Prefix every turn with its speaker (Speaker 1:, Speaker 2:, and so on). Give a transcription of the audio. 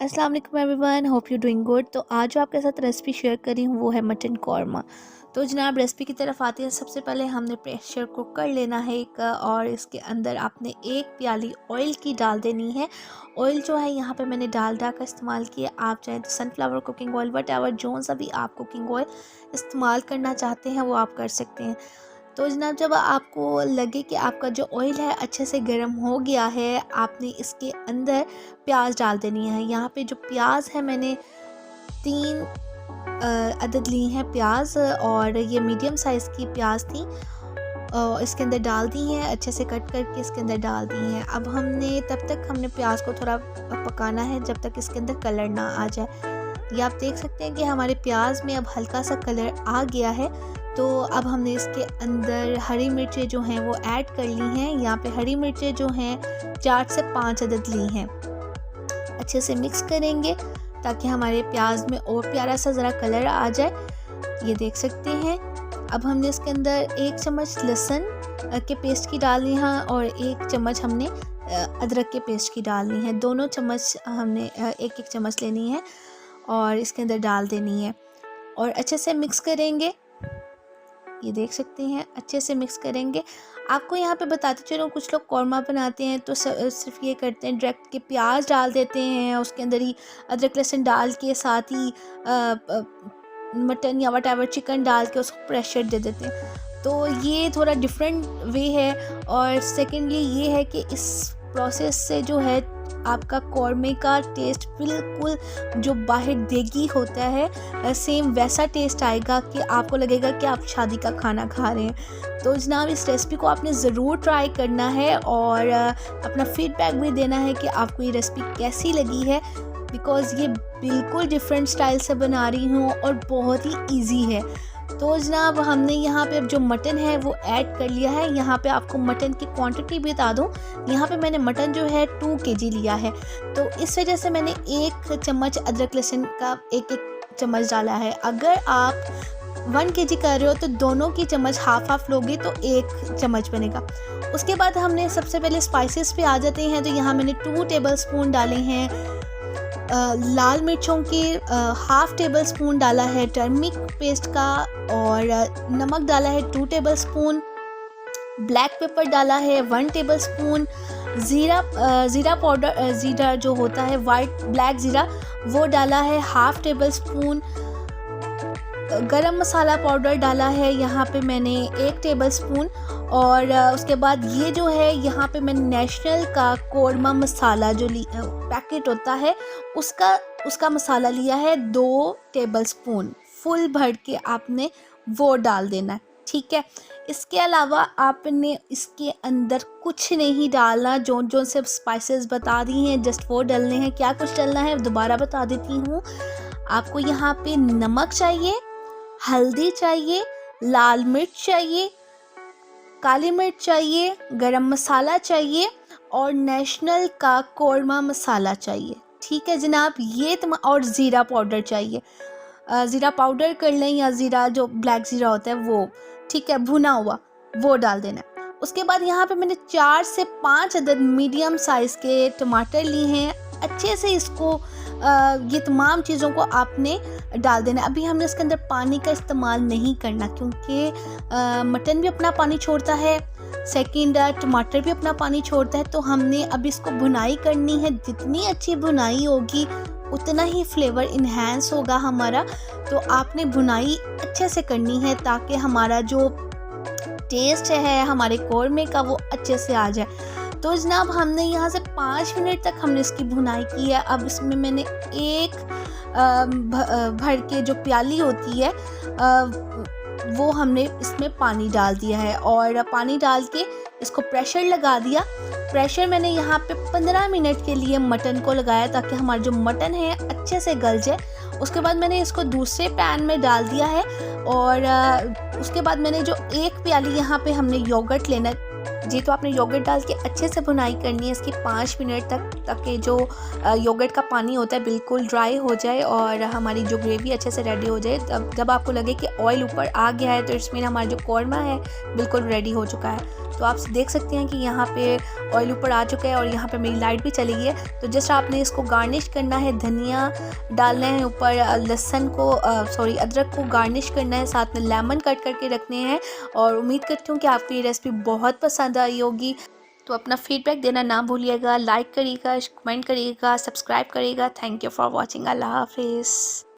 Speaker 1: अस्सलाम वालेकुम everyone, hope you doing good. तो आज जो आपके साथ रेसिपी शेयर करी हूँ वो है मटन कौरमा। तो जनाब रेसिपी की तरफ आते हैं। सबसे पहले हमने प्रेशर कुकर लेना है एक, और इसके अंदर आपने एक प्याली ऑयल की डाल देनी है। ऑयल जो है यहाँ पे मैंने डालडा का इस्तेमाल किया। आप चाहें तो sunflower cooking oil, what ever zone सा भी आप कुकिंग ऑयल इस्तेमाल करना चाहते हैं वो आप कर सकते हैं। तो जनाब जब आपको लगे कि आपका जो ऑयल है अच्छे से गर्म हो गया है, आपने इसके अंदर प्याज डाल देनी है। यहाँ पे जो प्याज है मैंने 3 अदद ली हैं प्याज, और ये मीडियम साइज़ की प्याज थी। इसके अंदर डाल दी हैं, अच्छे से कट करके इसके अंदर डाल दी हैं। अब तब तक हमने प्याज को थोड़ा पकाना है जब तक इसके अंदर कलर ना आ जाए। ये आप देख सकते हैं कि हमारे प्याज में अब हल्का सा कलर आ गया है। तो अब हमने इसके अंदर हरी मिर्चें जो हैं वो ऐड कर ली हैं। यहाँ पे हरी मिर्चें जो हैं 4 से 5 अदद ली हैं। अच्छे से मिक्स करेंगे ताकि हमारे प्याज में और प्यारा सा ज़रा कलर आ जाए। ये देख सकते हैं। अब हमने इसके अंदर 1 चम्मच लहसुन के पेस्ट की डालनी है और 1 चम्मच हमने अदरक के पेस्ट की डालनी है। दोनों चम्मच हमने 1-1 चम्मच लेनी है और इसके अंदर डाल देनी है और अच्छे से मिक्स करेंगे। ये देख सकते हैं, अच्छे से मिक्स करेंगे। आपको यहाँ पे बताते चलो, कुछ लोग कौरमा बनाते हैं तो सिर्फ ये करते हैं, डायरेक्ट के प्याज डाल देते हैं, उसके अंदर ही अदरक लहसुन डाल के साथ ही मटन या वट एवर चिकन डाल के उसको प्रेशर दे देते हैं। तो ये थोड़ा डिफरेंट वे है। और सेकेंडली ये है कि इस प्रोसेस से जो है आपका कौरमे का टेस्ट बिल्कुल जो बाहर देगी होता है सेम वैसा टेस्ट आएगा कि आपको लगेगा कि आप शादी का खाना खा रहे हैं। तो जनाब इस रेसिपी को आपने ज़रूर ट्राई करना है और अपना फीडबैक भी देना है कि आपको ये रेसिपी कैसी लगी है, बिकॉज़ ये बिल्कुल डिफरेंट स्टाइल से बना रही हूँ और बहुत ही ईजी है। तो जनाब हमने यहाँ पे अब जो मटन है वो ऐड कर लिया है। यहाँ पे आपको मटन की क्वांटिटी भी बता दूँ, यहाँ पे मैंने मटन जो है 2 kg लिया है, तो इस वजह से मैंने 1 चम्मच अदरक लहसुन का 1-1 चम्मच डाला है। अगर आप 1 kg कर रहे हो तो दोनों की चम्मच हाफ लोगे तो 1 चम्मच बनेगा। उसके बाद हमने सबसे पहले स्पाइसेस पे आ जाते हैं। तो यहाँ मैंने 2 टेबलस्पून डाले हैं लाल मिर्चों के, 1/2 टेबलस्पून डाला है टर्मरिक पेस्ट का, और नमक डाला है 2 टेबलस्पून, ब्लैक पेपर डाला है 1 टेबलस्पून, ज़ीरा पाउडर, ज़ीरा जो होता है वाइट ब्लैक ज़ीरा वो डाला है 1/2 टेबलस्पून, गरम मसाला पाउडर डाला है यहाँ पे मैंने 1 टेबलस्पून, और उसके बाद ये जो है यहाँ पे मैंने नेशनल का कौरमा मसाला जो पैकेट होता है उसका मसाला लिया है 2 टेबलस्पून। फुल भर के आपने वो डाल देना है, ठीक है। इसके अलावा आपने इसके अंदर कुछ नहीं डालना, जो से स्पाइसेस बता दी हैं जस्ट वो डालने हैं। क्या कुछ डालना है दोबारा बता देती हूँ। आपको यहाँ पे नमक चाहिए, हल्दी चाहिए, लाल मिर्च चाहिए, काली मिर्च चाहिए, गरम मसाला चाहिए और नेशनल का कौरमा मसाला चाहिए, ठीक है जनाब। ये और ज़ीरा पाउडर चाहिए, ज़ीरा पाउडर कर लें या ज़ीरा जो ब्लैक ज़ीरा होता है वो, ठीक है, भुना हुआ वो डाल देना है। उसके बाद यहाँ पे मैंने 4 से 5 अदद मीडियम साइज़ के टमाटर लिए हैं। अच्छे से इसको ये तमाम चीज़ों को आपने डाल देना। अभी हमने इसके अंदर पानी का इस्तेमाल नहीं करना क्योंकि मटन भी अपना पानी छोड़ता है, सेकंड टमाटर भी अपना पानी छोड़ता है। तो हमने अब इसको भुनाई करनी है। जितनी अच्छी भुनाई होगी उतना ही फ्लेवर इन्हेंस होगा हमारा। तो आपने भुनाई अच्छे से करनी है ताकि हमारा जो टेस्ट है हमारे कौरमे का वो अच्छे से आ जाए। तो जनाब हमने यहाँ से 5 मिनट तक हमने इसकी भुनाई की है। अब इसमें मैंने एक भर के जो प्याली होती है वो हमने इसमें पानी डाल दिया है और पानी डाल के इसको प्रेशर लगा दिया। प्रेशर मैंने यहाँ पे 15 मिनट के लिए मटन को लगाया ताकि हमारा जो मटन है अच्छे से गल जाए। उसके बाद मैंने इसको दूसरे पैन में डाल दिया है और उसके बाद मैंने जो 1 प्याली यहाँ पे हमने योगर्ट लेना, जी तो आपने योगर्ट डाल के अच्छे से भुनाई करनी है इसकी 5 मिनट तक, ताकि जो योगर्ट का पानी होता है बिल्कुल ड्राई हो जाए और हमारी जो ग्रेवी अच्छे से रेडी हो जाए। तब जब आपको लगे कि ऑयल ऊपर आ गया है तो इट्स मीन हमारा जो कौरमा है बिल्कुल रेडी हो चुका है। तो आप देख सकते हैं कि यहाँ पे ऑयल ऊपर आ चुका है और यहाँ पे मेरी लाइट भी चली गई है। तो जस्ट आपने इसको गार्निश करना है, धनिया डालना है ऊपर, लहसुन को सॉरी अदरक को गार्निश करना है, साथ में लेमन कट करके रखने हैं। और उम्मीद करती हूँ कि आपको ये रेसिपी बहुत पसंद आई होगी। तो अपना फीडबैक देना ना भूलिएगा, लाइक करिएगा, कमेंट करिएगा, सब्सक्राइब करिएगा। Thank you for watching. Allah हाफिज़।